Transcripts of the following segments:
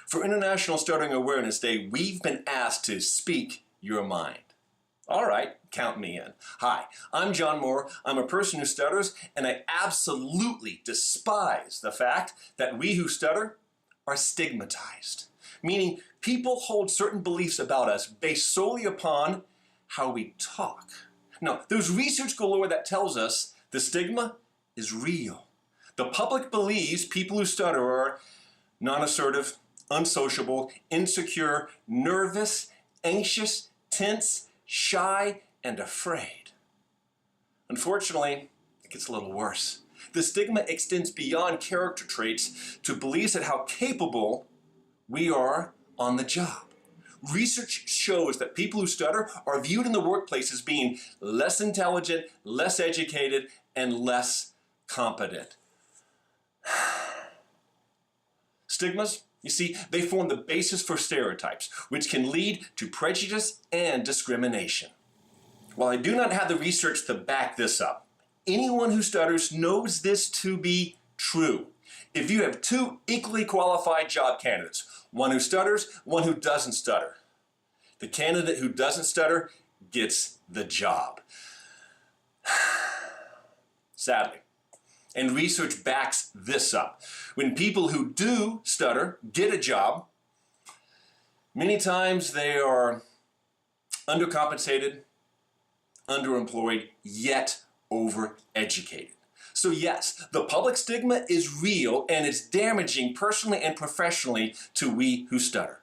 For International Stuttering Awareness Day, we've been asked to speak your mind. All right, count me in. Hi, I'm John Moore. I'm a person who stutters, and I absolutely despise the fact that we who stutter are stigmatized, meaning people hold certain beliefs about us based solely upon how we talk. Now, there's research galore that tells us the stigma is real. The public believes people who stutter are non-assertive, unsociable, insecure, nervous, anxious, tense, shy, and afraid. Unfortunately, it gets a little worse. The stigma extends beyond character traits to beliefs at how capable we are on the job. Research shows that people who stutter are viewed in the workplace as being less intelligent, less educated, and less competent. Stigmas, you see, they form the basis for stereotypes, which can lead to prejudice and discrimination. While I do not have the research to back this up, anyone who stutters knows this to be true. If you have two equally qualified job candidates, one who stutters, one who doesn't stutter, the candidate who doesn't stutter gets the job. Sadly. And research backs this up. When people who do stutter get a job, many times they are undercompensated, underemployed, yet overeducated. So yes, the public stigma is real and it's damaging personally and professionally to we who stutter.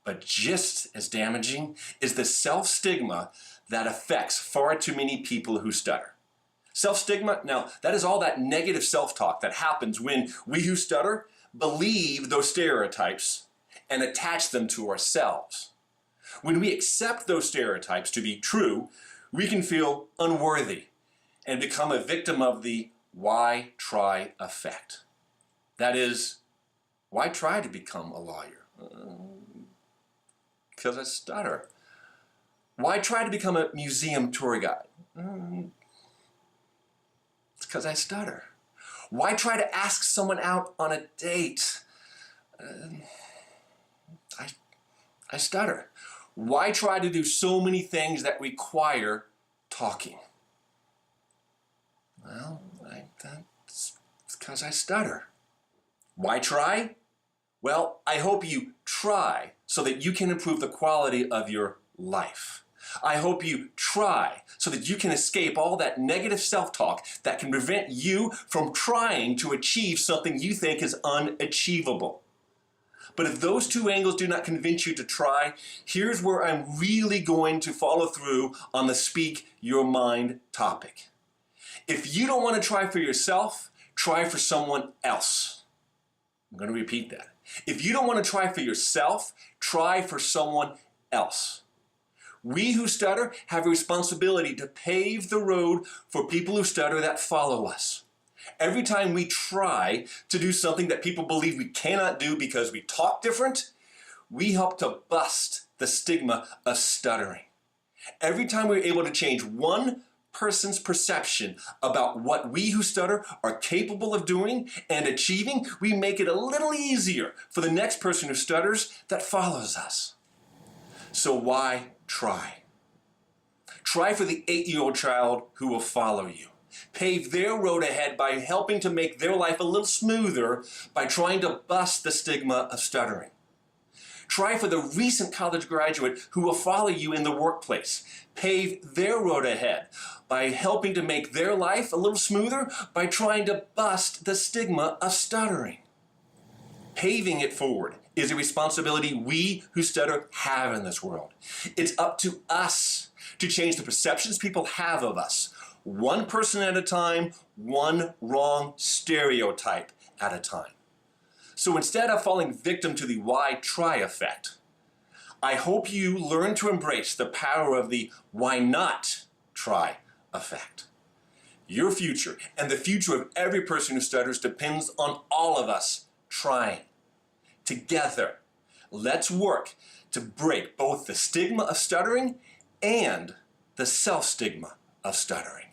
But just as damaging is the self-stigma that affects far too many people who stutter. Self-stigma, now that is all that negative self-talk that happens when we who stutter believe those stereotypes and attach them to ourselves. When we accept those stereotypes to be true, we can feel unworthy and become a victim of the why try effect. That is, why try to become a lawyer? Because I stutter. Why try to become a museum tour guide? It's because I stutter. Why try to ask someone out on a date? I stutter. Why try to do so many things that require talking? Well, that's because I stutter. Why try? Well, I hope you try so that you can improve the quality of your life. I hope you try so that you can escape all that negative self-talk that can prevent you from trying to achieve something you think is unachievable. But if those two angles do not convince you to try, here's where I'm really going to follow through on the speak your mind topic. If you don't want to try for yourself, try for someone else. I'm going to repeat that. If you don't want to try for yourself, try for someone else. We who stutter have a responsibility to pave the road for people who stutter that follow us. Every time we try to do something that people believe we cannot do because we talk different, we help to bust the stigma of stuttering. Every time we're able to change one person's perception about what we who stutter are capable of doing and achieving, we make it a little easier for the next person who stutters that follows us. So why try? Try for the 8-year-old child who will follow you. Pave their road ahead by helping to make their life a little smoother by trying to bust the stigma of stuttering. Try for the recent college graduate who will follow you in the workplace. Pave their road ahead by helping to make their life a little smoother by trying to bust the stigma of stuttering. Paving it forward is a responsibility we who stutter have in this world. It's up to us to change the perceptions people have of us, one person at a time, one wrong stereotype at a time. So instead of falling victim to the why try effect, I hope you learn to embrace the power of the why not try effect. Your future and the future of every person who stutters depends on all of us trying. Together, let's work to break both the stigma of stuttering and the self-stigma of stuttering.